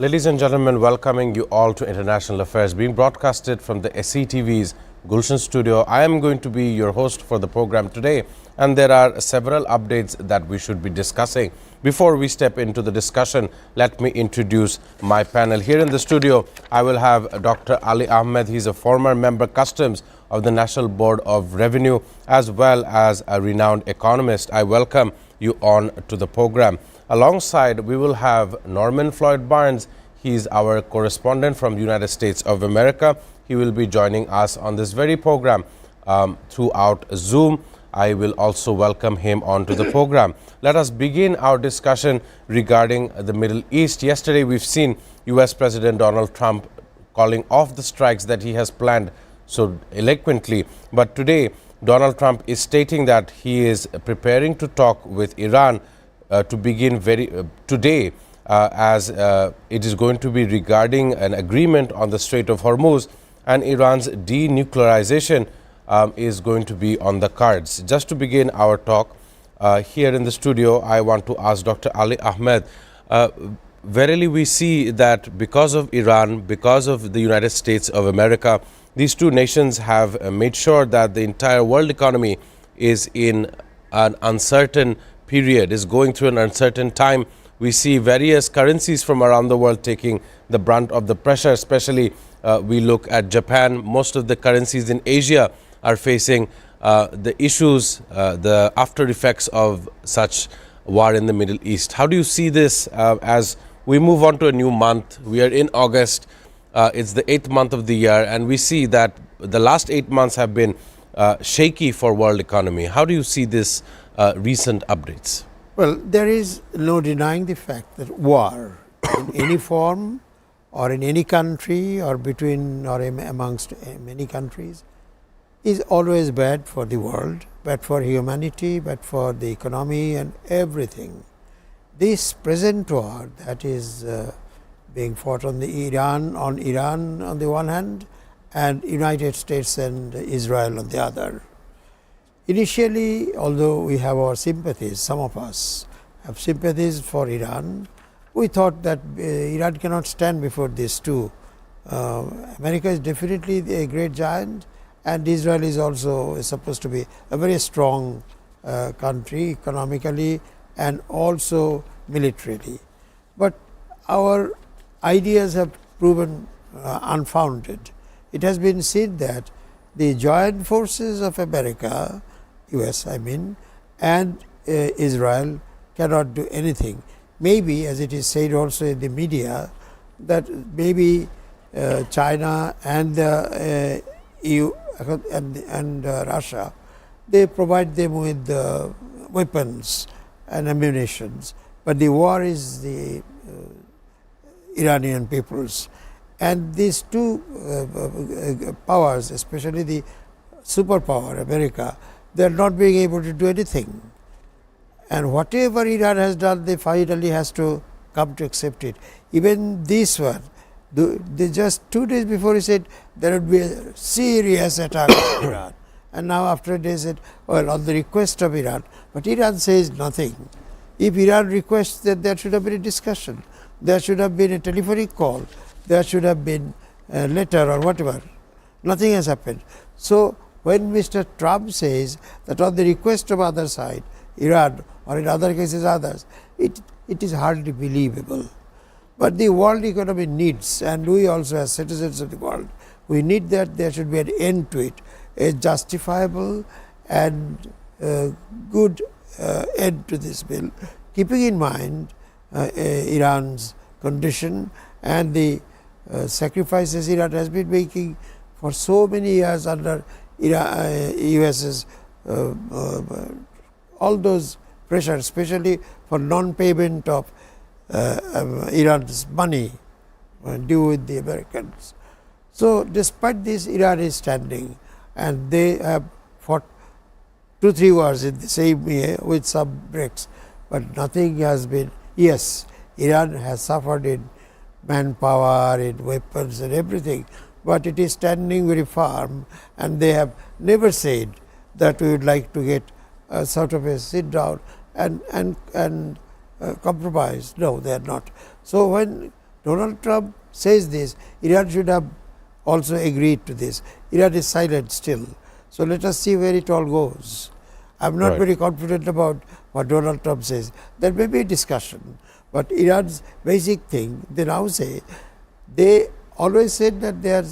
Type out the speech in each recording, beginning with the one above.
Ladies and gentlemen, welcoming you all to International Affairs, being broadcasted from the SATV's Gulshan studio. I am going to be your host for the program today, and there are several updates that we should be discussing. Before we step into the discussion, let me introduce my panel. Here in the studio, I will have Dr. Ali Ahmed. He's a former member customs of the National Board of Revenue, as well as a renowned economist. I welcome you on to the program. Alongside, we will have Norman Floyd Barnes. He's our correspondent from the United States of America. He will be joining us on this very program throughout Zoom. I will also welcome him onto the program. Let us begin our discussion regarding the Middle East. Yesterday, we've seen U.S. President Donald Trump calling off the strikes that he has planned so eloquently. But today, Donald Trump is stating that he is preparing to talk with Iran to begin today, as it is going to be regarding an agreement on the Strait of Hormuz, and Iran's denuclearization is going to be on the cards. Just to begin our talk here in the studio, I want to ask Dr. Ali Ahmed, verily we see that because of Iran, because of the United States of America, these two nations have made sure that the entire world economy is in an uncertain period, is going through an uncertain time. We see various currencies from around the world taking the brunt of the pressure, especially we look at Japan. Most of the currencies in Asia are facing the issues, the after effects of such war in the Middle East. How do you see this as we move on to a new month? We are in August. It's the 8th month of the year, and we see that the last 8 months have been shaky for world economy. How do you see this recent updates? Well, there is no denying the fact that war in any form or in any country or between or amongst many countries is always bad for the world, bad for humanity, bad for the economy and everything. This present war that is being fought on Iran on the one hand and United States and Israel on the other. Initially, although we have our sympathies, some of us have sympathies for Iran, we thought that Iran cannot stand before these two. America is definitely a great giant, and Israel is also supposed to be a very strong country economically and also militarily. But our ideas have proven unfounded. It has been said that the joint forces of America, US I mean, and Israel cannot do anything. Maybe, as it is said also in the media, that maybe China and EU and Russia, they provide them with weapons and ammunitions, but the war is the Iranian people's. And these two powers, especially the superpower America, they are not being able to do anything. And whatever Iran has done, they finally has to come to accept it. Even this one, they just 2 days before he said there would be a serious attack on Iran. And now after they said, well, on the request of Iran. But Iran says nothing. If Iran requests, that there should have been a discussion. There should have been a telephonic call. There should have been a letter or whatever. Nothing has happened. So when Mr. Trump says that on the request of other side, Iran, or in other cases others, it is hardly believable. But the world economy needs, and we also as citizens of the world, we need that there should be an end to it, a justifiable and good end to this bill, keeping in mind Iran's condition and the sacrifices Iran has been making for so many years under US's all those pressures, especially for non-payment of Iran's money due with the Americans. So despite this, Iran is standing, and they have fought 2-3 wars in the same year with some breaks, but nothing has been. Yes, Iran has suffered in manpower, in weapons and everything, but it is standing very firm, and they have never said that we would like to get sort of a sit down and compromise. No, they are not. So when Donald Trump says this, Iran should have also agreed to this. Iran is silent still. So let us see where it all goes. I'm not very confident about what Donald Trump says. There may be a discussion, but Iran's basic thing, they now say, they always said that their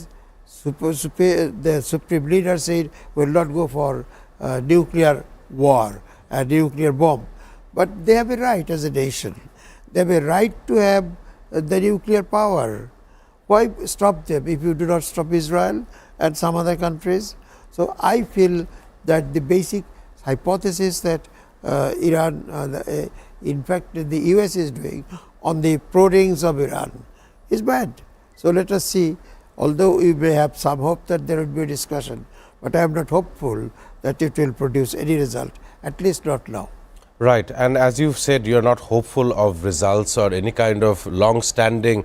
supreme leader said will not go for nuclear war, a nuclear bomb. But they have a right as a nation. They have a right to have the nuclear power. Why stop them if you do not stop Israel and some other countries? So I feel that the basic hypothesis that Iran, in fact the US is doing on the proddings of Iran is bad. So let us see, although we may have some hope that there will be a discussion, but I am not hopeful that it will produce any result, at least not now. Right, and as you've said, you're not hopeful of results or any kind of long-standing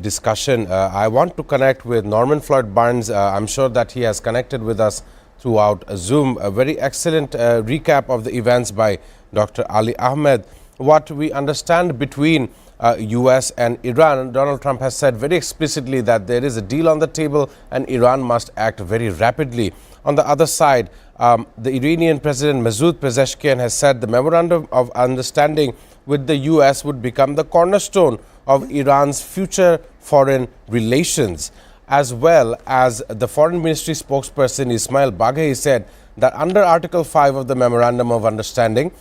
discussion. I want to connect with Norman Floyd Barnes. I'm sure that he has connected with us throughout Zoom. A very excellent recap of the events by Dr. Ali Ahmed. What we understand between US and Iran, Donald Trump has said very explicitly that there is a deal on the table and Iran must act very rapidly. On the other side, the Iranian President Masoud Pezeshkian has said the memorandum of understanding with the US would become the cornerstone of Iran's future foreign relations. As well as the Foreign Ministry spokesperson Ismail Baghei said that under Article 5 of the Memorandum of Understanding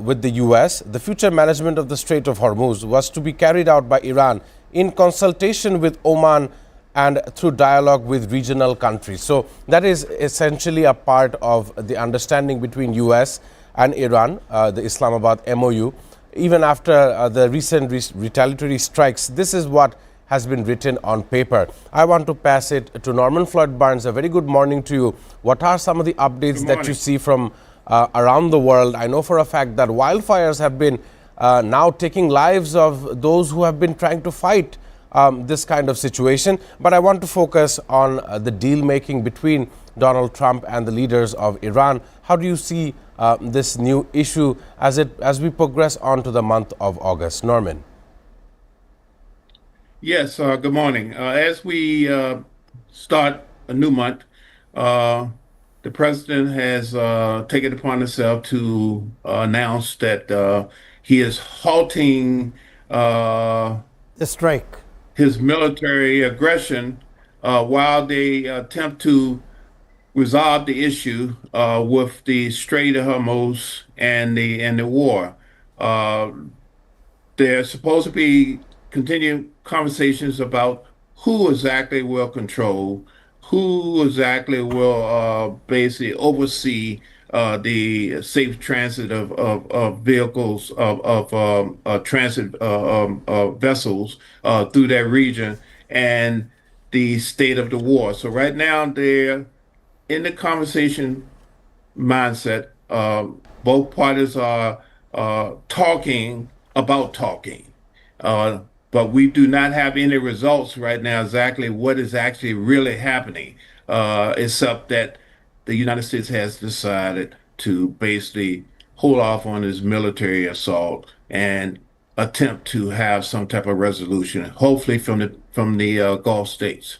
with the US, the future management of the Strait of Hormuz was to be carried out by Iran in consultation with Oman and through dialogue with regional countries. So that is essentially a part of the understanding between US and Iran, the Islamabad MOU. Even after the recent retaliatory strikes, this is what has been written on paper. I want to pass it to Norman Floyd Barnes. A very good morning to you. What are some of the updates that you see from around the world? I know for a fact that wildfires have been now taking lives of those who have been trying to fight this kind of situation. But I want to focus on the deal making between Donald Trump and the leaders of Iran. How do you see this new issue as we progress on to the month of August? Norman. Yes, good morning. As we start a new month, the president has taken it upon himself to announce that he is halting The strike. his military aggression while they attempt to resolve the issue with the Strait of Hormuz and the war. There's supposed to be continued conversations about who exactly will control, who exactly will basically oversee the safe transit of vehicles, of transit vessels through that region, and the state of the war. So right now they're in the conversation mindset. Both parties are talking about talking. But we do not have any results right now exactly what is actually really happening, except that the United States has decided to basically hold off on this military assault and attempt to have some type of resolution, hopefully from the Gulf states.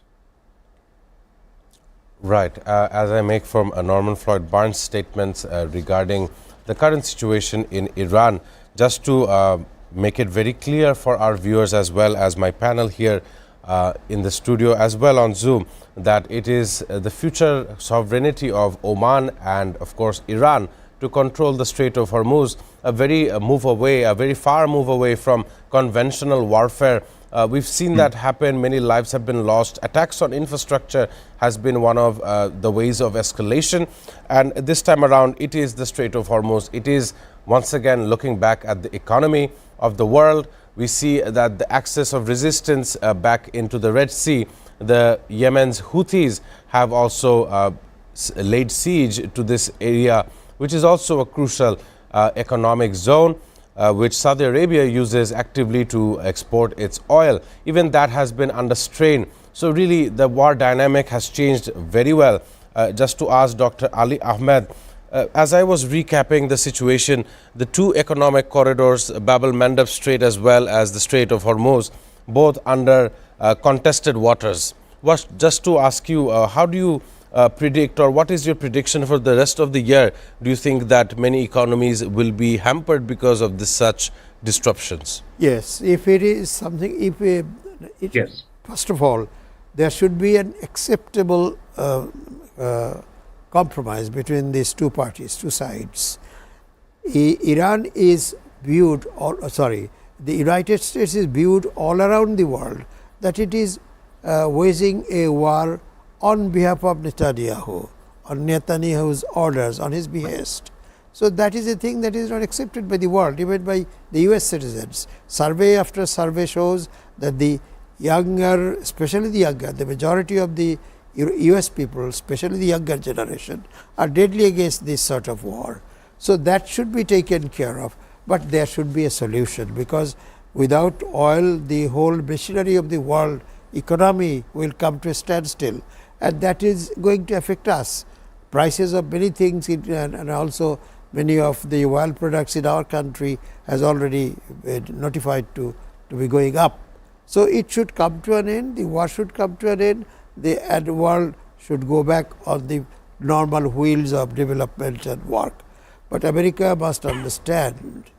Right. As I make from Norman Floyd Barnes' statements regarding the current situation in Iran, just to make it very clear for our viewers as well as my panel here in the studio as well on Zoom, that it is the future sovereignty of Oman and of course Iran to control the Strait of Hormuz, a very far move away from conventional warfare. We've seen that happen. Many lives have been lost. Attacks on infrastructure has been one of the ways of escalation. And this time around, it is the Strait of Hormuz. It is once again looking back at the economy of the world. We see that the axis of resistance back into the Red Sea, the Yemen's Houthis have also laid siege to this area, which is also a crucial economic zone, which Saudi Arabia uses actively to export its oil. Even that has been under strain. So really the war dynamic has changed very well. Just to ask Dr. Ali Ahmed, as I was recapping the situation, the two economic corridors, Bab el-Mandeb Strait as well as the Strait of Hormuz, both under contested waters. Just to ask you, how do you predict, or what is your prediction for the rest of the year? Do you think that many economies will be hampered because of this such disruptions? Yes, if it is something, if Yes. first of all, there should be an acceptable compromise between these two parties, two sides. Iran is viewed, the United States is viewed all around the world that it is waging a war on behalf of Netanyahu, on Netanyahu's orders, on his behest. So that is a thing that is not accepted by the world, even by the US citizens. Survey after survey shows that the younger, especially the younger, the majority of the US people, especially the younger generation, are deadly against this sort of war. So that should be taken care of, but there should be a solution, because without oil, the whole machinery of the world economy will come to a standstill, and that is going to affect us. Prices of many things and also many of the oil products in our country has already notified to be going up. So it should come to an end, the war should come to an end, and the world should go back on the normal wheels of development and work. But America must understand,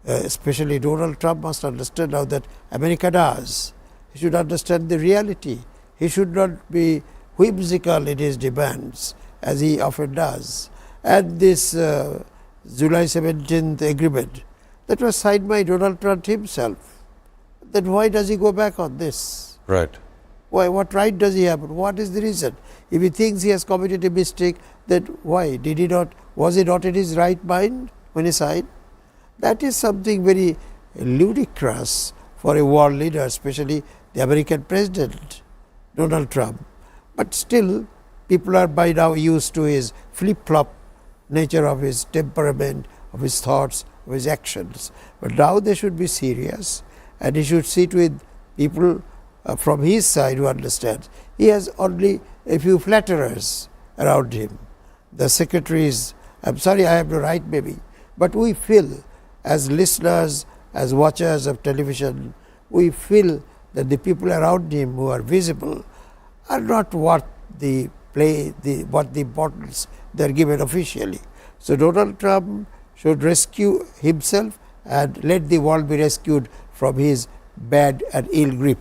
especially Donald Trump must understand now that America does. He should understand the reality. He should not be whimsical in his demands, as he often does. And this July 17th agreement that was signed by Donald Trump himself, then why does he go back on this? Right. Why? What right does he have? What is the reason? If he thinks he has committed a mistake, then why did he not? Was he not in his right mind when he signed? That is something very ludicrous for a world leader, especially the American president, Donald Trump. But still, people are by now used to his flip-flop nature of his temperament, of his thoughts, of his actions. But now they should be serious, and he should sit with people from his side who understands. He has only a few flatterers around him. The secretaries, I'm sorry, I have no right maybe, but we feel as listeners, as watchers of television, we feel that the people around him who are visible are not what the importance they are given officially. So Donald Trump should rescue himself and let the world be rescued from his bad and ill grip.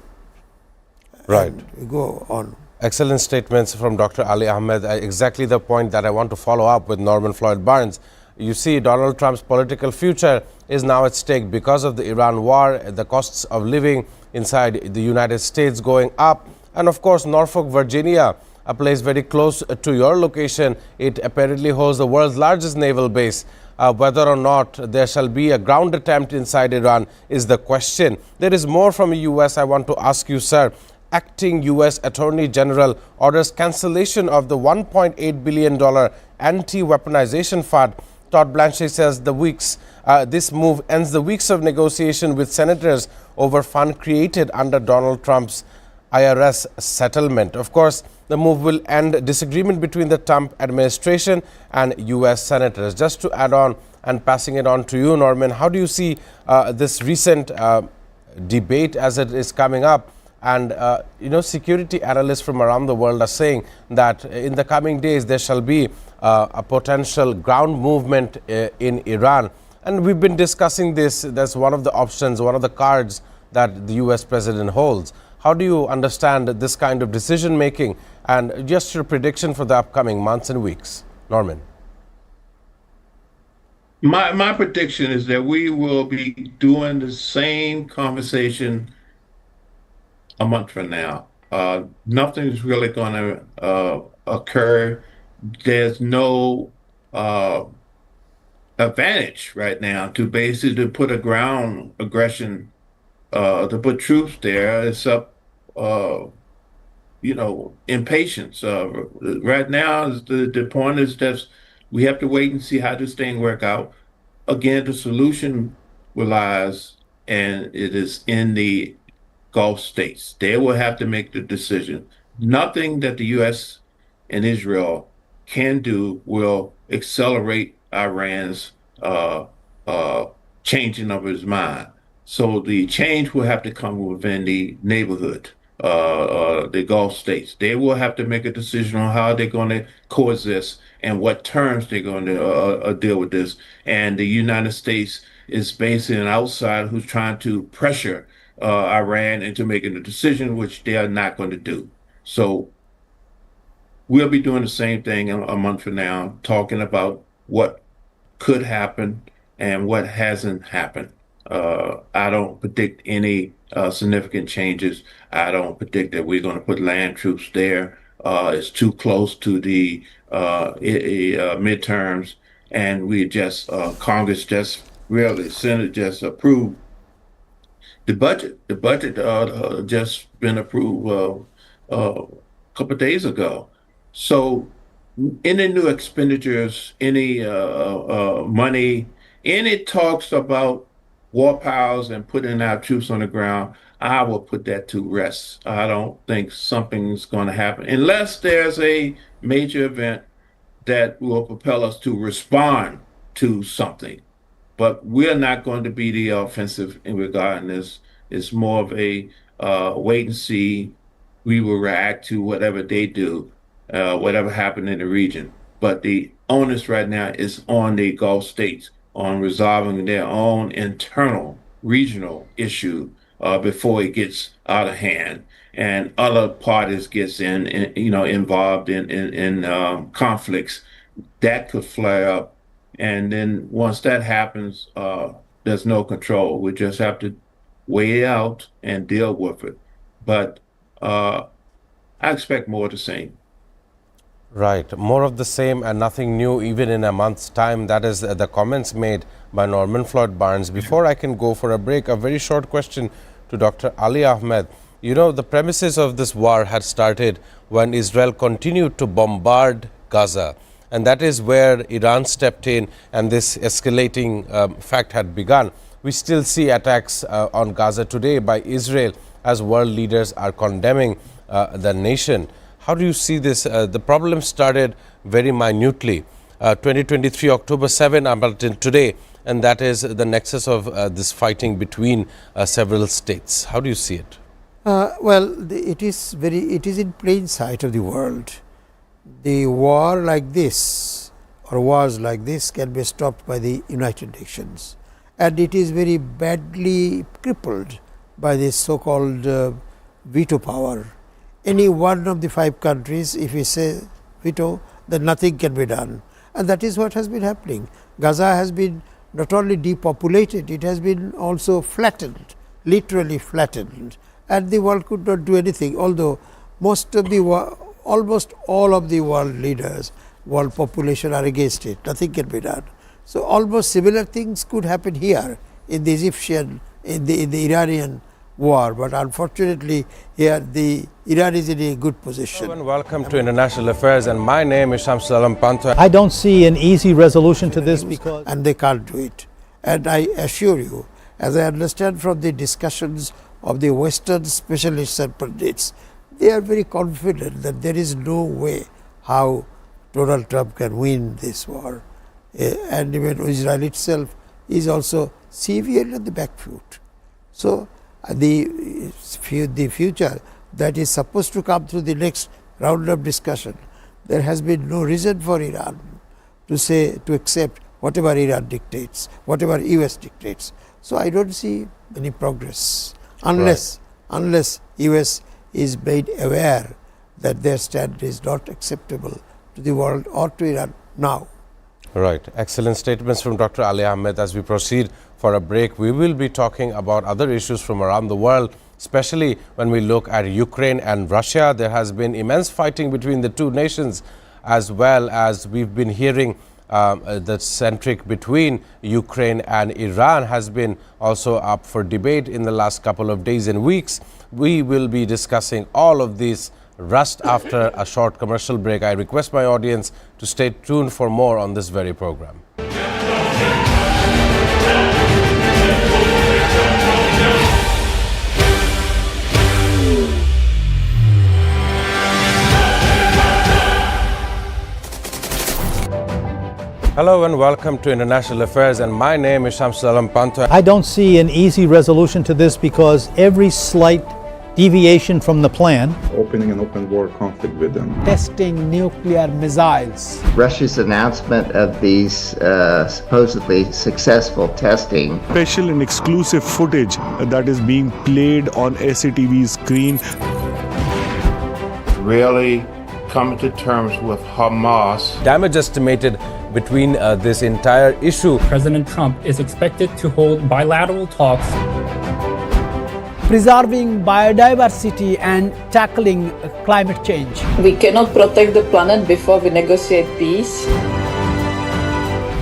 Right. And we go on. Excellent statements from Dr. Ali Ahmed. Exactly the point that I want to follow up with Norman Floyd Barnes. You see, Donald Trump's political future is now at stake because of the Iran war, the costs of living inside the United States going up, and of course Norfolk, Virginia, a place very close to your location. It apparently holds the world's largest naval base. Whether or not there shall be a ground attempt inside Iran is the question. There is more from the U.S. I want to ask you, sir. Acting U.S. Attorney General orders cancellation of the $1.8 billion anti-weaponization fund. Todd Blanchard says this move ends the weeks of negotiation with senators over fund created under Donald Trump's IRS settlement. Of course, the move will end disagreement between the Trump administration and U.S. senators. Just to add on and passing it on to you, Norman, how do you see this recent debate as it is coming up? And, security analysts from around the world are saying that in the coming days there shall be a potential ground movement in Iran. And we've been discussing this. That's one of the options, one of the cards that the U.S. president holds. How do you understand this kind of decision making, and just your prediction for the upcoming months and weeks? Norman. My prediction is that we will be doing the same conversation a month from now. Nothing is really going to occur. There's no advantage right now to basically put a ground aggression, to put troops there. It's up, impatience. Right now, the point is that we have to wait and see how this thing work out. Again, the solution lies, and it is in the Gulf states. They will have to make the decision. Nothing that the U.S. and Israel can do will accelerate Iran's changing of his mind. So the change will have to come within the neighborhood, the Gulf states. They will have to make a decision on how they're going to coexist and what terms they're going to deal with this. And the United States is basically an outsider who's trying to pressure Iran into making a decision, which they are not going to do. So we'll be doing the same thing a month from now, talking about what could happen and what hasn't happened. I don't predict any significant changes. I don't predict that we're going to put land troops there. It's too close to the midterms, and we just Congress just really Senate just approved the budget. The budget just been approved a couple of days ago. So any new expenditures, any money, any talks about war powers and putting our troops on the ground, I will put that to rest. I don't think something's going to happen unless there's a major event that will propel us to respond to something. But we're not going to be the offensive in regarding this. It's more of a wait and see. We will react to whatever they do, whatever happened in the region. But the onus right now is on the Gulf states on resolving their own internal regional issue before it gets out of hand and other parties gets involved in conflicts that could flare up. And then once that happens, there's no control. We just have to weigh it out and deal with it. But I expect more of the same. Right. More of the same and nothing new even in a month's time. That is the comments made by Norman Floyd Barnes. Before I can go for a break, a very short question to Dr. Ali Ahmed. You know, the premises of this war had started when Israel continued to bombard Gaza. And that is where Iran stepped in and this escalating fact had begun. We still see attacks on Gaza today by Israel as world leaders are condemning the nation. How do you see this? The problem started very minutely, 2023, October 7 until today, and that is the nexus of this fighting between several states. How do you see it? It is in plain sight of the world. The war like this or wars like this can be stopped by the United Nations, and it is very badly crippled by this so-called veto power. Any one of the 5 countries, if we say veto, then nothing can be done, and that is what has been happening. Gaza has been not only depopulated, it has been also flattened, literally flattened, and the world could not do anything, although almost all of the world leaders, world population are against it. Nothing can be done. So almost similar things could happen here in the Egyptian, in the Iranian war, but unfortunately here the Iran is in a good position. Hello and welcome to International Affairs, and my name is Shamsul Alam Panto. I don't see an easy resolution to this because and they can't do it. And I assure you, as I understand from the discussions of the Western specialists and pundits, they are very confident that there is no way how Donald Trump can win this war. And even Israel itself is also severely on the back foot. So the future that is supposed to come through the next round of discussion, there has been no reason for Iran to accept whatever Iran dictates, whatever US dictates. So I don't see any progress unless US is made aware that their stand is not acceptable to the world or to Iran now. Right. Excellent statements from Dr. Ali Ahmed. As we proceed for a break, we will be talking about other issues from around the world, especially when we look at Ukraine and Russia. There has been immense fighting between the two nations, as well as we've been hearing the centric between Ukraine and Iran has been also up for debate in the last couple of days and weeks. We will be discussing all of these just after a short commercial break. I request my audience to stay tuned for more on this very program. Hello and welcome to International Affairs, and my name is Shamsul Alam Panto. I don't see an easy resolution to this because every slight deviation from the plan opening an open war conflict with them. Testing nuclear missiles. Russia's announcement of these supposedly successful testing. Special and exclusive footage that is being played on SATV's screen. Really coming to terms with Hamas. Damage estimated between this entire issue. President Trump is expected to hold bilateral talks. Preserving biodiversity and tackling climate change. We cannot protect the planet before we negotiate peace.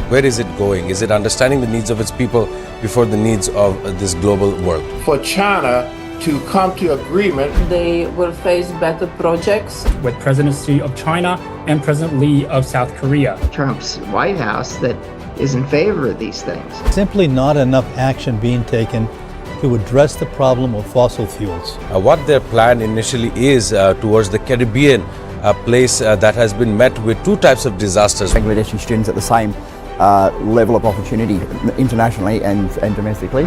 Where is it going? Is it understanding the needs of its people before the needs of this global world? For China to come to agreement, They will face better projects. With presidency of China and President Lee of South Korea. Trump's White House that is in favor of these things. simply not enough action being taken to address the problem of fossil fuels. What their plan initially is towards the Caribbean, a place that has been met with two types of disasters. Bangladeshi students at the same level of opportunity internationally and domestically.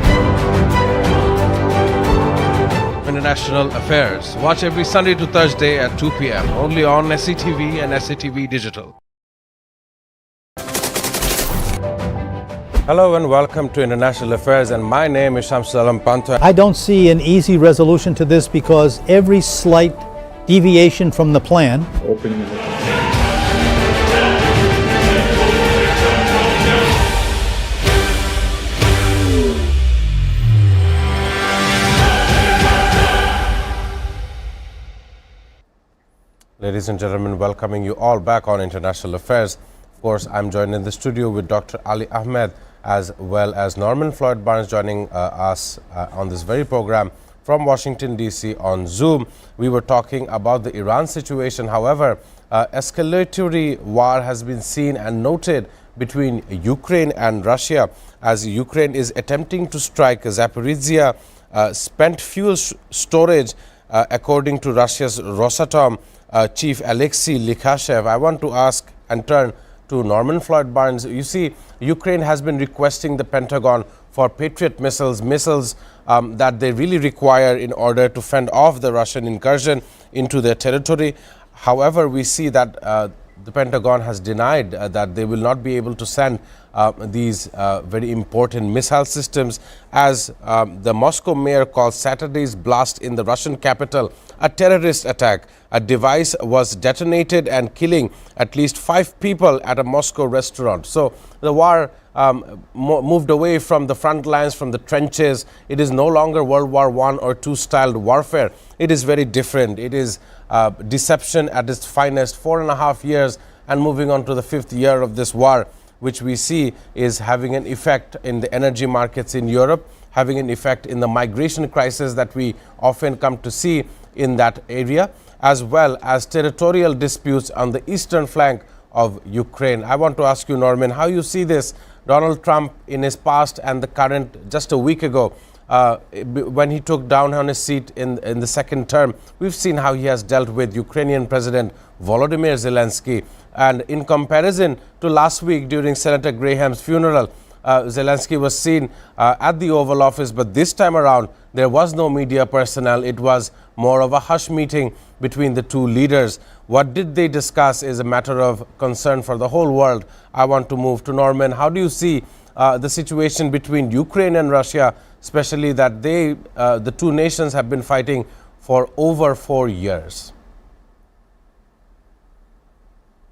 International Affairs. Watch every Sunday to Thursday at 2 p.m. only on SATV and SATV Digital. Hello and welcome to International Affairs, and my name is Shamsul Alam Panto. I don't see an easy resolution to this because every slight deviation from the plan Opening an open Ladies and gentlemen, welcoming you all back on International Affairs. Of course, I'm joined in the studio with Dr. Ali Ahmed as well as Norman Floyd Barnes joining us on this very program from Washington, D.C. on Zoom. We were talking about the Iran situation. However, escalatory war has been seen and noted between Ukraine and Russia as Ukraine is attempting to strike Zaporizhia spent fuel storage according to Russia's Rosatom Chief Alexei Likhashev. I want to ask and turn to Norman Floyd Barnes. You see, Ukraine has been requesting the Pentagon for Patriot missiles that they really require in order to fend off the Russian incursion into their territory. However, we see that the Pentagon has denied that they will not be able to send these very important missile systems, as the Moscow mayor called Saturday's blast in the Russian capital a terrorist attack. A device was detonated and killing at least 5 people at a Moscow restaurant. So the war moved away from the front lines, from the trenches. It is no longer World War I or II styled warfare. It is very different. It is deception at its finest. 4.5 years and moving on to the 5th year of this war, which we see is having an effect in the energy markets in Europe, having an effect in the migration crisis that we often come to see in that area, as well as territorial disputes on the eastern flank of Ukraine. I want to ask you, Norman, how you see this. Donald Trump in his past and the current, just a week ago, when he took down on his seat in the second term, we've seen how he has dealt with Ukrainian President Volodymyr Zelensky. And in comparison to last week during Senator Graham's funeral, Zelensky was seen at the Oval Office, but this time around there was no media personnel. It was more of a hush meeting between the two leaders. What did they discuss is a matter of concern for the whole world. I want to move to Norman. How do you see the situation between Ukraine and Russia, especially that the two nations have been fighting for over 4 years?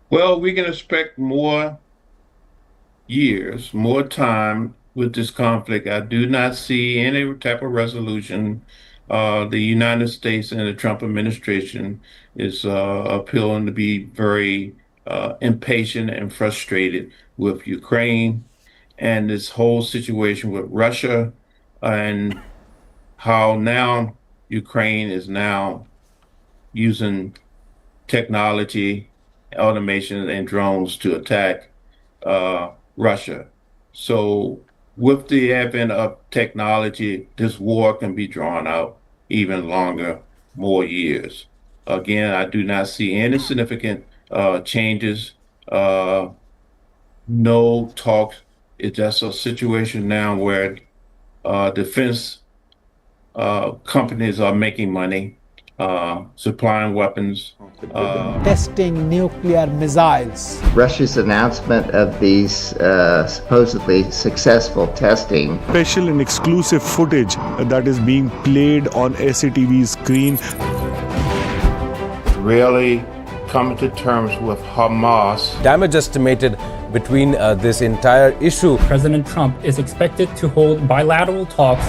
Well, we can expect more years, more time with this conflict. I do not see any type of resolution. The United States and the Trump administration is appealing to be very impatient and frustrated with Ukraine and this whole situation with Russia, and how now Ukraine is now using technology, automation, and drones to attack Russia. So with the advent of technology, this war can be drawn out even longer, more years. Again, I do not see any significant changes no talks. It's just a situation now where defense companies are making money, supplying weapons. Testing nuclear missiles. Russia's announcement of these supposedly successful testing. Special and exclusive footage that is being played on SATV's screen. Really coming to terms with Hamas. Damage estimated between this entire issue. President Trump is expected to hold bilateral talks.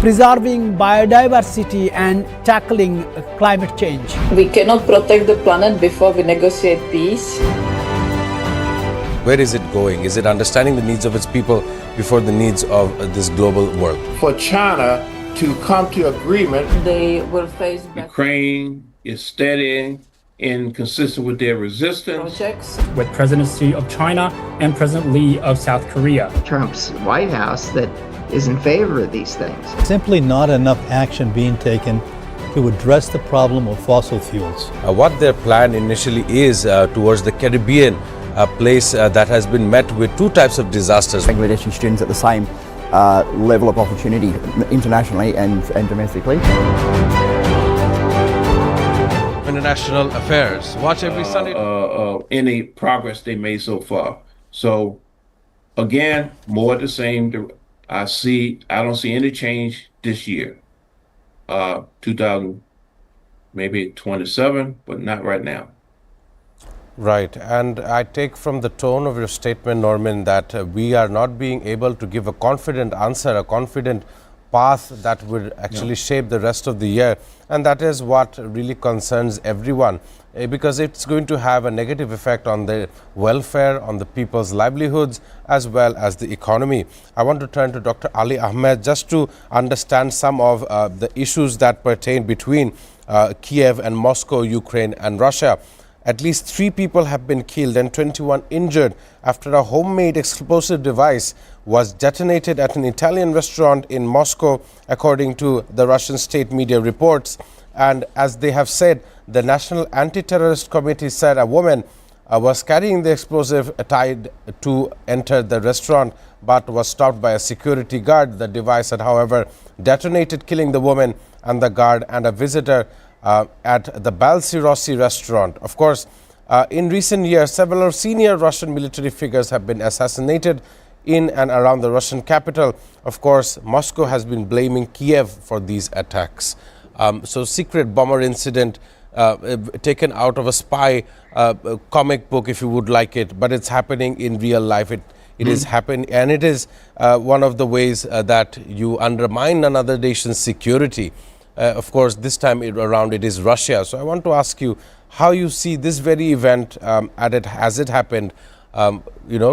Preserving biodiversity and tackling climate change. We cannot protect the planet before we negotiate peace. Where is it going? Is it understanding the needs of its people before the needs of this global world? For China to come to agreement, They will face back Ukraine is steady and consistent with their resistance. projects. With President Xi of China and President Lee of South Korea. Trump's White House that is in favor of these things. Simply not enough action being taken to address the problem of fossil fuels. What their plan initially is towards the Caribbean, a place that has been met with two types of disasters. Bangladeshi students at the same level of opportunity internationally and domestically. International affairs. Watch every Sunday. Any progress they made so far. So again, more of the same. I don't see any change this year. 2000, maybe 27, but not right now. Right, and I take from the tone of your statement, Norman, that we are not being able to give a confident answer, a confident path that would actually shape the rest of the year, and that is what really concerns everyone, because it's going to have a negative effect on the welfare, on the people's livelihoods, as well as the economy. I want to turn to Dr. Ali Ahmed just to understand some of the issues that pertain between Kiev and Moscow, Ukraine and Russia. At least 3 people have been killed and 21 injured after a homemade explosive device was detonated at an Italian restaurant in Moscow, according to the Russian state media reports. And as they have said, the National Anti-Terrorist Committee said a woman was carrying the explosive tied to enter the restaurant, but was stopped by a security guard. The device had, however, detonated, killing the woman and the guard and a visitor at the Balsirossi restaurant. Of course, in recent years, several senior Russian military figures have been assassinated in and around the Russian capital. Of course, Moscow has been blaming Kiev for these attacks. So secret bomber incident taken out of a spy comic book, if you would like it, but it's happening in real life. It is happening, and it is one of the ways that you undermine another nation's security. Of course, this time around it is Russia. So I want to ask you how you see this very event as it happened,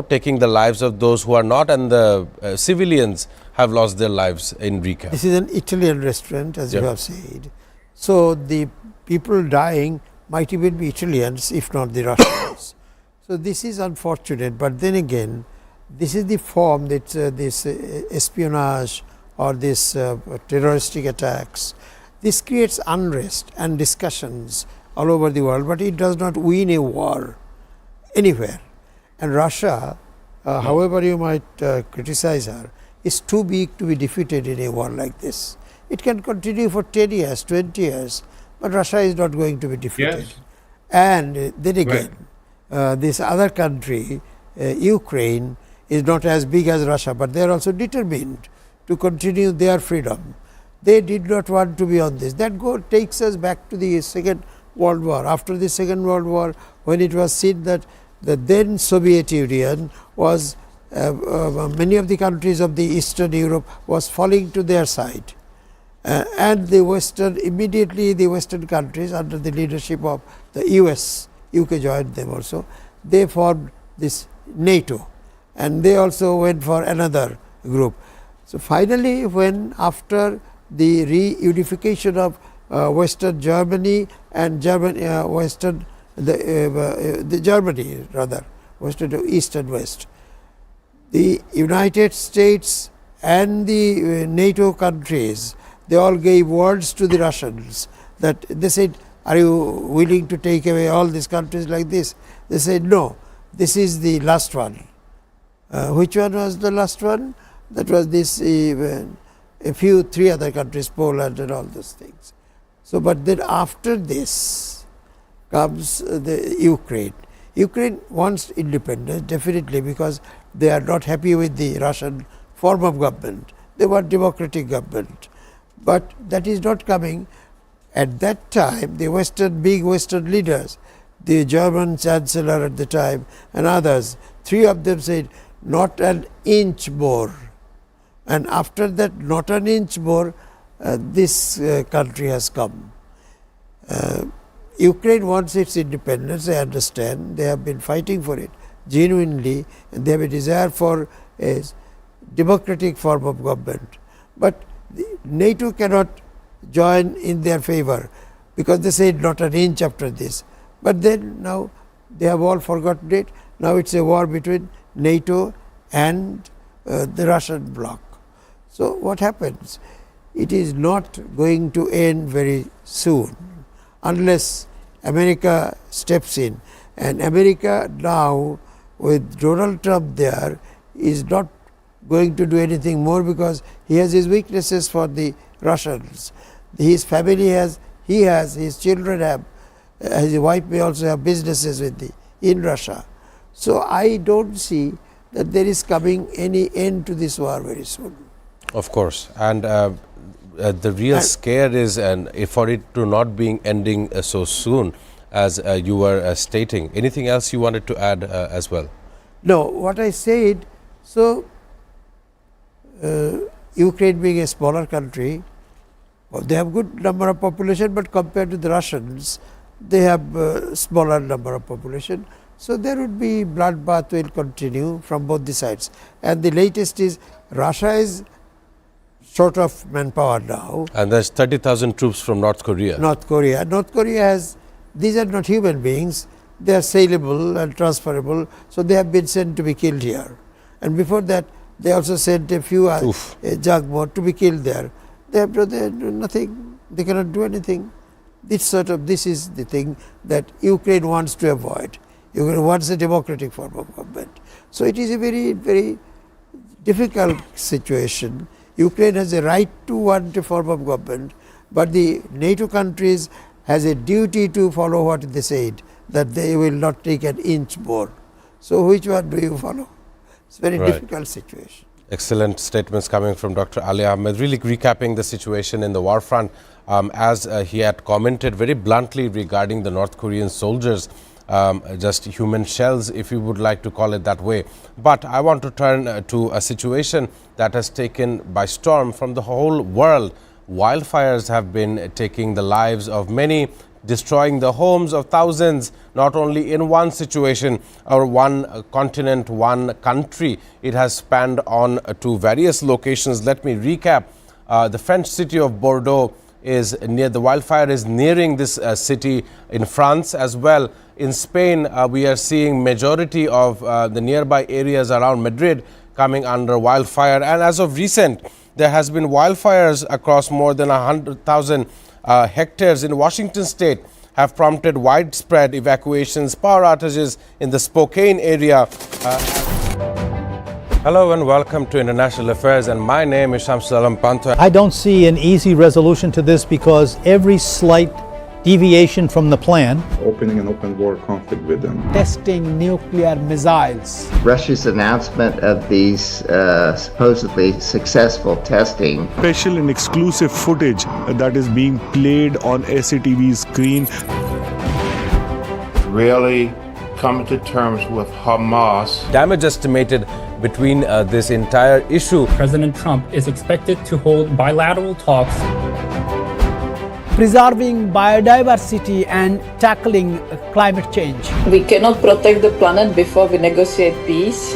taking the lives of those who are not, and the civilians have lost their lives in recap. This is an Italian restaurant, as you have said. So the people dying might even be Italians, if not the Russians. So this is unfortunate. But then again, this is the form that this espionage or this terroristic attacks. This creates unrest and discussions all over the world, but it does not win a war anywhere. And Russia, however you might criticize her, is too big to be defeated in a war like this. It can continue for 10 years, 20 years, but Russia is not going to be defeated. Yes. And then again, this other country, Ukraine, is not as big as Russia, but they are also determined to continue their freedom. They did not want to be on this. That takes us back to the Second World War. After the Second World War, when it was seen that the then Soviet Union was, many of the countries of the Eastern Europe was falling to their side. And immediately the Western countries under the leadership of the US, UK joined them also, they formed this NATO, and they also went for another group. So finally, when after the reunification of Western Germany and Germany rather, Western to East and West, the United States and the NATO countries, they all gave words to the Russians that they said, are you willing to take away all these countries like this? They said no, this is the last one. Which one was the last one? That was this, three other countries, Poland and all those things. So, but then after this comes the Ukraine. Ukraine wants independence, definitely, because they are not happy with the Russian form of government. They want democratic government. But that is not coming. At that time, the big Western leaders, the German Chancellor at the time and others, three of them said, not an inch more. And after that, not an inch more, this country has come. Ukraine wants its independence, I understand. They have been fighting for it genuinely, and they have a desire for a democratic form of government. But NATO cannot join in their favor, because they said not an inch after this. But then now they have all forgotten it. Now it's a war between NATO and the Russian bloc. So what happens? It is not going to end very soon unless America steps in. And America now, with Donald Trump there, is not going to do anything more, because he has his weaknesses for the Russians. His family has, his children have, his wife may also have businesses in Russia. So I don't see that there is coming any end to this war very soon. Of course. And the real scare is for it to not being ending so soon, as you were stating. Anything else you wanted to add as well? No, what I said, so Ukraine being a smaller country, well, they have good number of population, but compared to the Russians, they have smaller number of population. So there would be bloodbath will continue from both the sides. And the latest is Russia is short of manpower now. And there's 30,000 troops from North Korea. North Korea has, these are not human beings, they are saleable and transferable, so they have been sent to be killed here. And before that, they also sent a few Jagmor to be killed there. They have nothing, they cannot do anything. This is the thing that Ukraine wants to avoid. Ukraine wants a democratic form of government. So it is a very, very difficult situation. Ukraine has a right to want a form of government, but the NATO countries has a duty to follow what they said, that they will not take an inch more. So which one do you follow? It's a very difficult situation. Excellent statements coming from Dr. Ali Ahmed, really recapping the situation in the war front, as he had commented very bluntly regarding the North Korean soldiers, just human shells, if you would like to call it that way. But I want to turn to a situation that has taken by storm from the whole world. Wildfires have been taking the lives of many, destroying the homes of thousands, not only in one situation or one continent, one country. It has spanned on to various locations. Let me recap. The French city of Bordeaux is near, the wildfire is nearing this city in France as well. In Spain, we are seeing majority of the nearby areas around Madrid coming under wildfire. And as of recent, there has been wildfires across more than 100,000 hectares in Washington state, have prompted widespread evacuations, power outages in the Spokane area. Hello and welcome to International Affairs, and my name is Shamsul Alam Panto. I don't see an easy resolution to this, because every slight deviation from the plan, opening an open war conflict with them, testing nuclear missiles, Russia's announcement of these supposedly successful testing, special and exclusive footage that is being played on SATV screen, Really coming to terms with Hamas. Damage estimated between this entire issue. President Trump is expected to hold bilateral talks, preserving biodiversity and tackling climate change. We cannot protect the planet before we negotiate peace.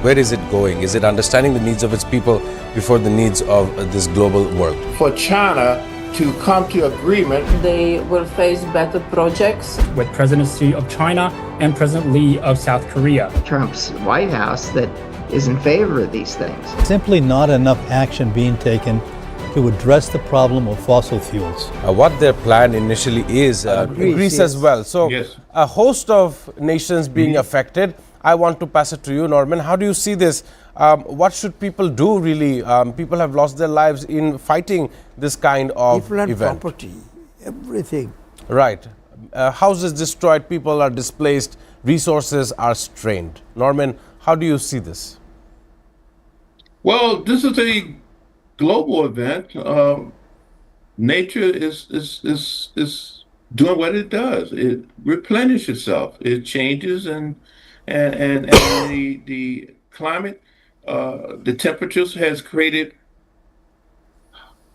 Where is it going? Is it understanding the needs of its people before the needs of this global world? For China to come to agreement, They will face better projects. with President Xi of China and President Lee of South Korea. Trump's White House that is in favor of these things. simply not enough action being taken to address the problem of fossil fuels. What their plan initially is, Greece as yes. well. So, Yes. a host of nations being affected. I want to pass it to you, Norman. How do you see this? What should people do, really? People have lost their lives in fighting this kind of People and event. property, everything. Right. Houses destroyed, people are displaced, resources are strained. Norman, how do you see this? Well, this is a global event. Nature is doing what it does. It replenishes itself. It changes and the climate, the temperatures has created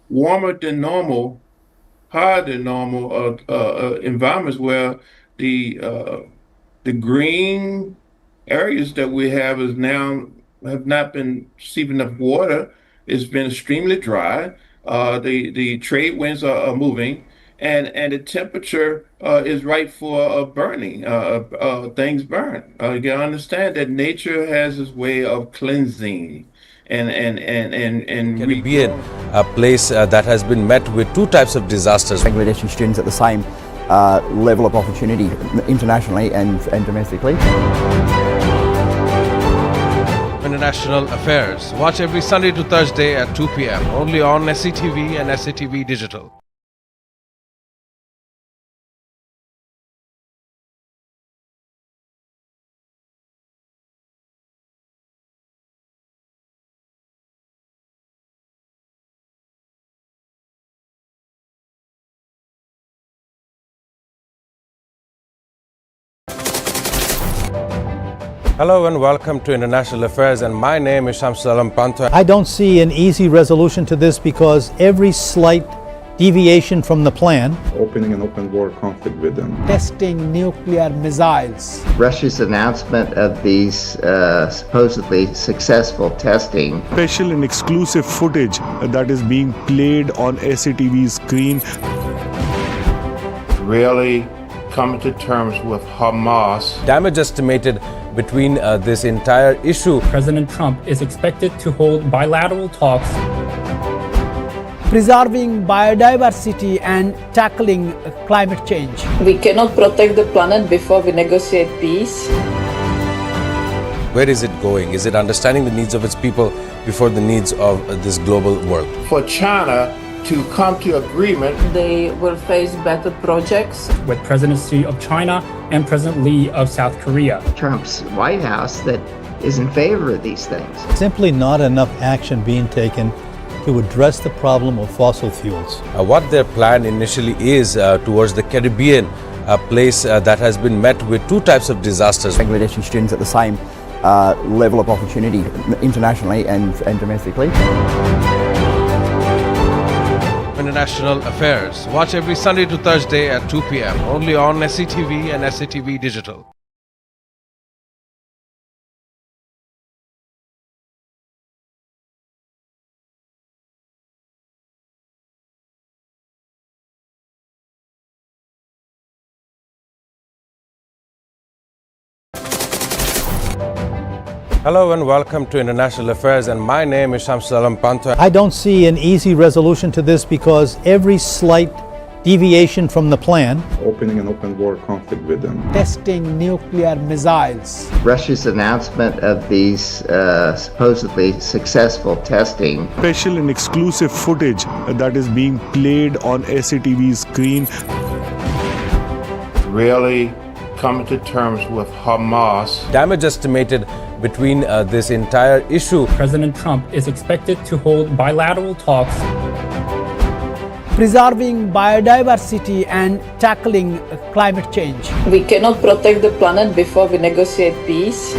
warmer than normal, higher than normal environments where the green areas that we have is now have not been receiving enough water. It's been extremely dry. The trade winds are moving, and the temperature is right for burning. Things burn. You gotta understand that nature has its way of cleansing and Caribbean, a place that has been met with two types of disasters. Bangladeshi students at the same level of opportunity internationally and domestically. International Affairs. Watch every Sunday to Thursday at 2 p.m. only on SATV and SATV Digital. Hello and welcome to International Affairs, and my name is Shamsulam Pantha. I don't see an easy resolution to this because every slight deviation from the plan Opening an open war conflict with them. testing nuclear missiles. Russia's announcement of these supposedly successful testing Special and exclusive footage that is being played on SATV's screen. really coming to terms with Hamas. Damage estimated between this entire issue. President Trump is expected to hold bilateral talks Preserving biodiversity and tackling climate change. We cannot protect the planet before we negotiate peace. Where is it going? Is it understanding the needs of its people before the needs of this global world? For China to come to agreement, They will face better projects. with President Xi of China and President Lee of South Korea. Trump's White House that is in favor of these things. simply not enough action being taken to address the problem of fossil fuels. What their plan initially is towards the Caribbean, a place that has been met with two types of disasters. Bangladeshi students at the same level of opportunity internationally and domestically. International Affairs. Watch every Sunday to Thursday at 2 p.m. only on SATV and SATV Digital. Hello and welcome to International Affairs, and my name is Shamsulam Pantha. I don't see an easy resolution to this because every slight deviation from the plan Opening an open war conflict with them. Testing nuclear missiles. Russia's announcement of these supposedly successful testing Special and exclusive footage that is being played on SATV's screen. really coming to terms with Hamas. Damage estimated between this entire issue. President Trump is expected to hold bilateral talks Preserving biodiversity and tackling climate change. We cannot protect the planet before we negotiate peace.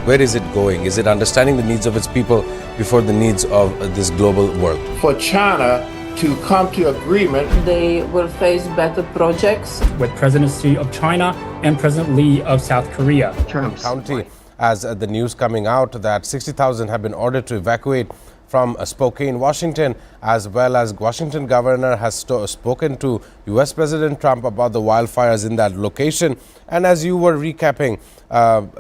Where is it going? Is it understanding the needs of its people before the needs of this global world? For China to come to agreement, They will face better projects. with President Xi of China and President Lee of South Korea. Trump's County, as the news coming out that 60,000 have been ordered to evacuate from Spokane, Washington, as well as Washington governor has spoken to U.S. President Trump about the wildfires in that location. And as you were recapping,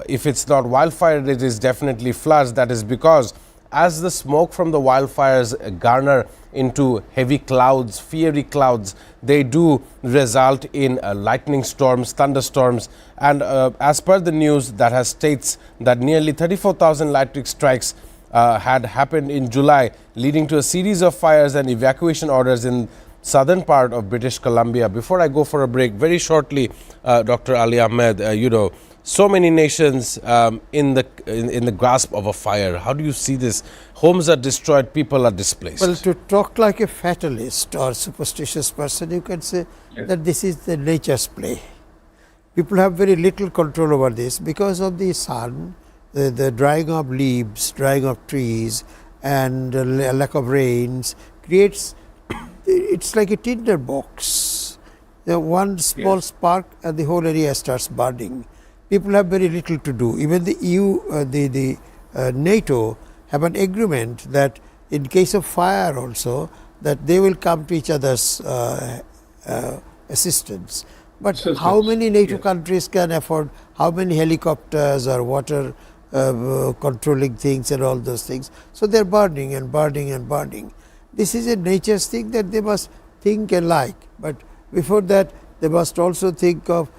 if it's not wildfire, it is definitely floods. That is because as the smoke from the wildfires garner into heavy clouds, fiery clouds, they do result in lightning storms, thunderstorms, and as per the news that has states that nearly 34,000 lightning strikes had happened in July, leading to a series of fires and evacuation orders in southern part of British Columbia. Before I go for a break, very shortly, Dr. Ali Ahmed, so many nations in the grasp of a fire. How do you see this? Homes are destroyed, people are displaced. Well, to talk like a fatalist or superstitious person, you can say that this is the nature's play. People have very little control over this because of the sun, the drying of leaves, drying of trees, and lack of rains creates. It's like a tinder box. One small spark and the whole area starts burning. People have very little to do. Even the EU, NATO have an agreement that in case of fire also, that they will come to each other's assistance. But how many NATO countries can afford how many helicopters or water controlling things and all those things? So they're burning and burning and burning. This is a nature's thing that they must think and like. But before that, they must also think of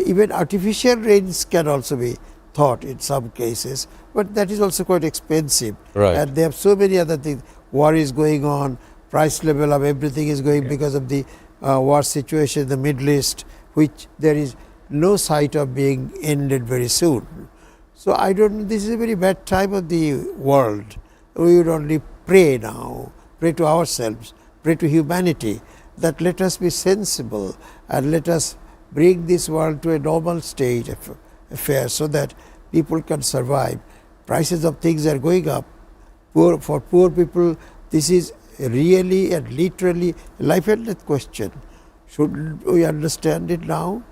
even artificial rains can also be thought in some cases, but that is also quite expensive. Right. And they have so many other things. War is going on, price level of everything is going because of the war situation in the Middle East, which there is no sight of being ended very soon. So I don't. This is a very bad time of the world. We would only pray now. Pray to ourselves, pray to humanity, that let us be sensible and let us bring this world to a normal state of affairs so that people can survive. Prices of things are going up. For poor people, this is really and literally a life and death question. Shouldn't we understand it now?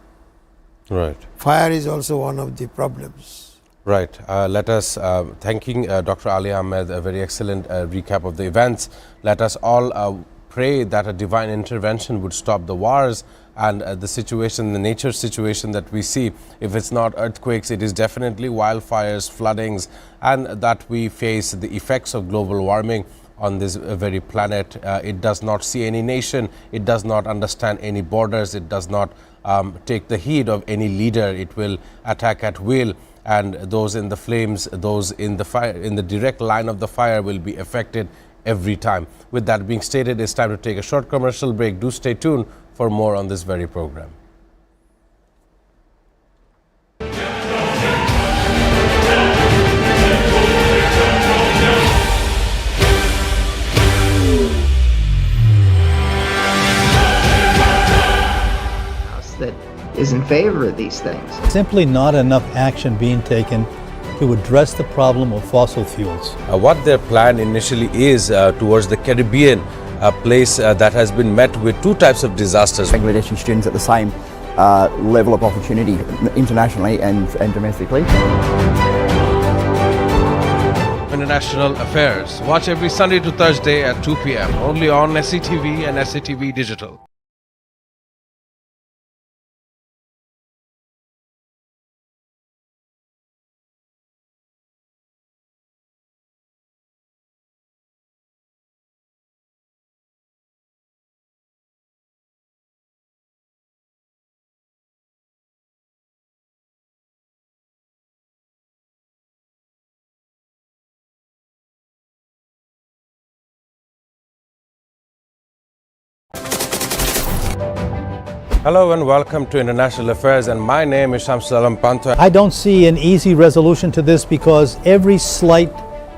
Right. Fire is also one of the problems. Right. Let us, thanking Dr. Ali Ahmed, a very excellent recap of the events. Let us all pray that a divine intervention would stop the wars and the situation, the nature situation that we see. If it's not earthquakes, it is definitely wildfires, floodings, and that we face the effects of global warming on this very planet. It does not see any nation. It does not understand any borders. It does not take the heed of any leader. It will attack at will. And those in the flames, those in the fire, in the direct line of the fire will be affected every time. With that being stated, it's time to take a short commercial break. Do stay tuned for more on this very program. That is in favor of these things. Simply not enough action being taken to address the problem of fossil fuels. What their plan initially is towards the Caribbean, a place that has been met with two types of disasters. Bangladeshi students at the same level of opportunity internationally and domestically. International Affairs. Watch every Sunday to Thursday at 2 p.m. only on SATV and SATV Digital. Hello and welcome to International Affairs, and my name is Shamsul Alam Pantha. I don't see an easy resolution to this because every slight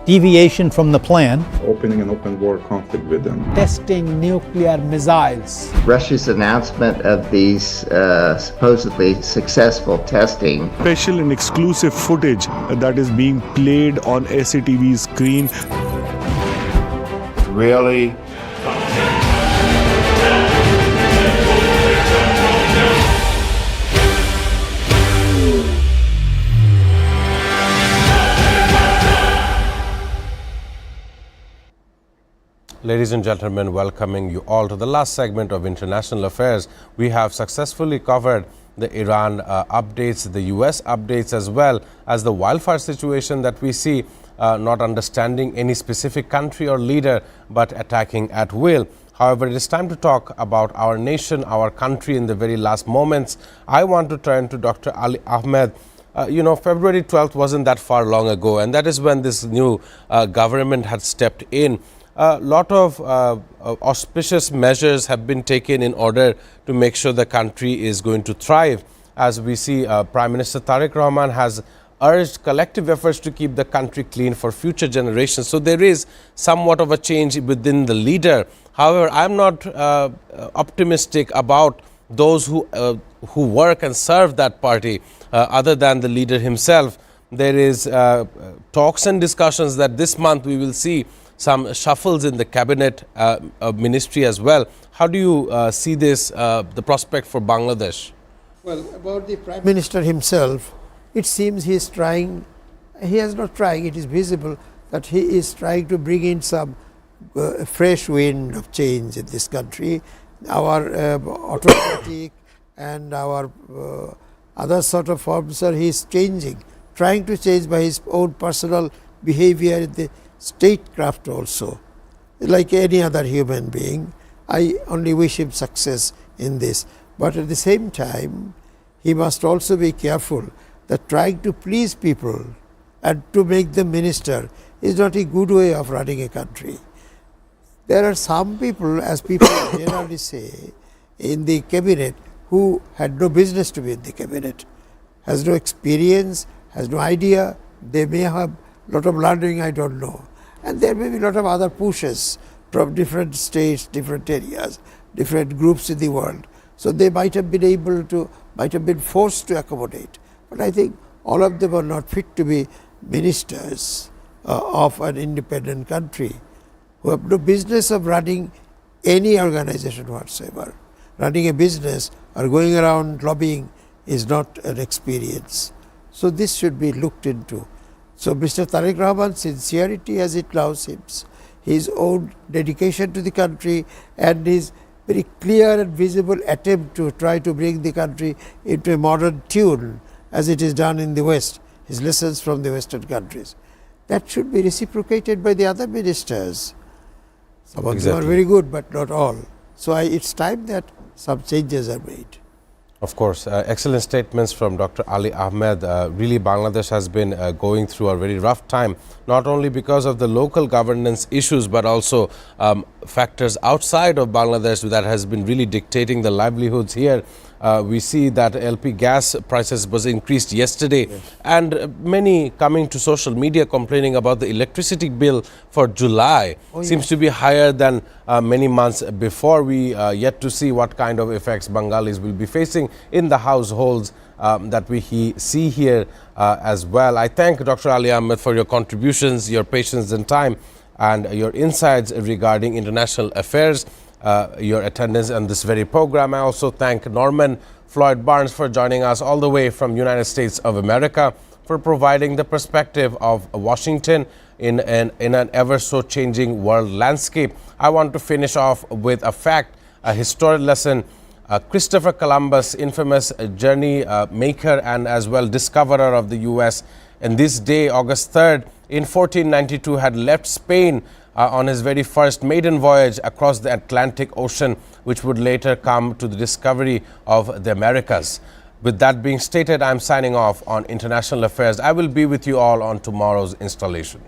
deviation from the plan, Opening an open war conflict with them. Testing nuclear missiles. Russia's announcement of these supposedly successful testing. Special and exclusive footage that is being played on SATV's screen. Really? Ladies and gentlemen, welcoming you all to the last segment of International Affairs. We have successfully covered the Iran updates, the US updates, as well as the wildfire situation that we see. not understanding any specific country or leader, but attacking at will. However, it is time to talk about our nation, our country in the very last moments. I want to turn to Dr. Ali Ahmed. February 12th wasn't that far long ago, and that is when this new government had stepped in. A lot of auspicious measures have been taken in order to make sure the country is going to thrive. As we see, Prime Minister Tariq Rahman has urged collective efforts to keep the country clean for future generations. So there is somewhat of a change within the leader. However, I'm not optimistic about those who work and serve that party other than the leader himself. There is talks and discussions that this month we will see some shuffles in the cabinet ministry as well. How do you see this, the prospect for Bangladesh? Well, about the Prime Minister himself, it seems he is trying, he is not trying, it is visible that he is trying to bring in some fresh wind of change in this country. Our autocratic and our other sort of forms he is changing, trying to change by his own personal behavior in the statecraft also. Like any other human being, I only wish him success in this. But at the same time, he must also be careful that trying to please people and to make them minister is not a good way of running a country. There are some people, as people generally say, in the cabinet who had no business to be in the cabinet, has no experience, has no idea, they may have a lot of learning, I don't know. And there may be a lot of other pushes from different states, different areas, different groups in the world. So they might have been forced to accommodate. But I think all of them are not fit to be ministers of an independent country, who have no business of running any organization whatsoever. Running a business or going around lobbying is not an experience. So this should be looked into. So Mr. Tariq Rahman's sincerity as it now seems, his own dedication to the country and his very clear and visible attempt to try to bring the country into a modern tune as it is done in the West, his lessons from the Western countries. That should be reciprocated by the other ministers. Some of them are very good, but not all. So it's time that some changes are made. Of course, excellent statements from Dr. Ali Ahmed. Really, Bangladesh has been going through a very rough time, not only because of the local governance issues, but also factors outside of Bangladesh that has been really dictating the livelihoods here. We see that LP gas prices was increased yesterday, and many coming to social media complaining about the electricity bill for July seems to be higher than many months before. We yet to see what kind of effects Bengalis will be facing in the households that we see here as well. I thank Dr. Ali Ahmed for your contributions, your patience and time, and your insights regarding international affairs. Your attendance on this very program. I also thank Norman Floyd Barnes for joining us all the way from United States of America, for providing the perspective of Washington in an ever so changing world landscape. I want to finish off with a fact, a historic lesson. Christopher Columbus, infamous journey maker and as well discoverer of the US, and this day, August 3rd, in 1492, had left Spain on his very first maiden voyage across the Atlantic Ocean, which would later come to the discovery of the Americas. With that being stated, I'm signing off on International Affairs. I will be with you all on tomorrow's installation.